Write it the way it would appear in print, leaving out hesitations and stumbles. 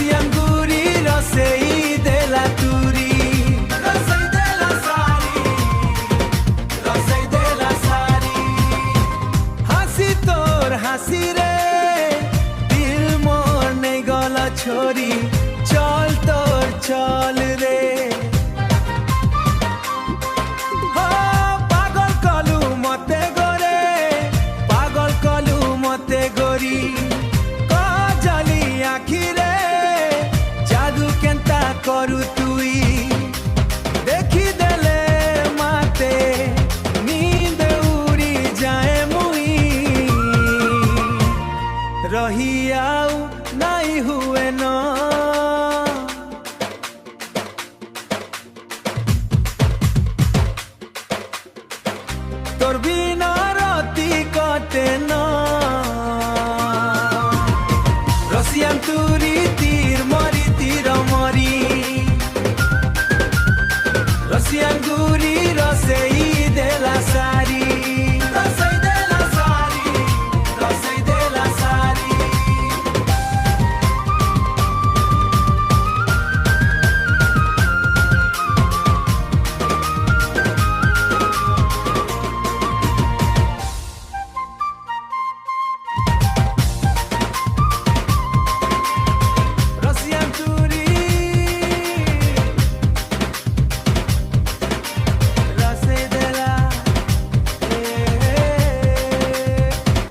Rosian guri rosei de la turi rosei de la sari rosei de la sari hasi tor hasi re dil mor nei gala chori chol tor chol re পাগল কলু মতে গরে পাগল কলু মতে গরি কজলি আখিরে জাদু কেন্তা করু তুই দেখি দেলে মাতে নীंद উড়ি যায় মুই রহি আউ নাই হুয়ে না তোর বিনা রাতি কাটে না রসিয়ান তুরি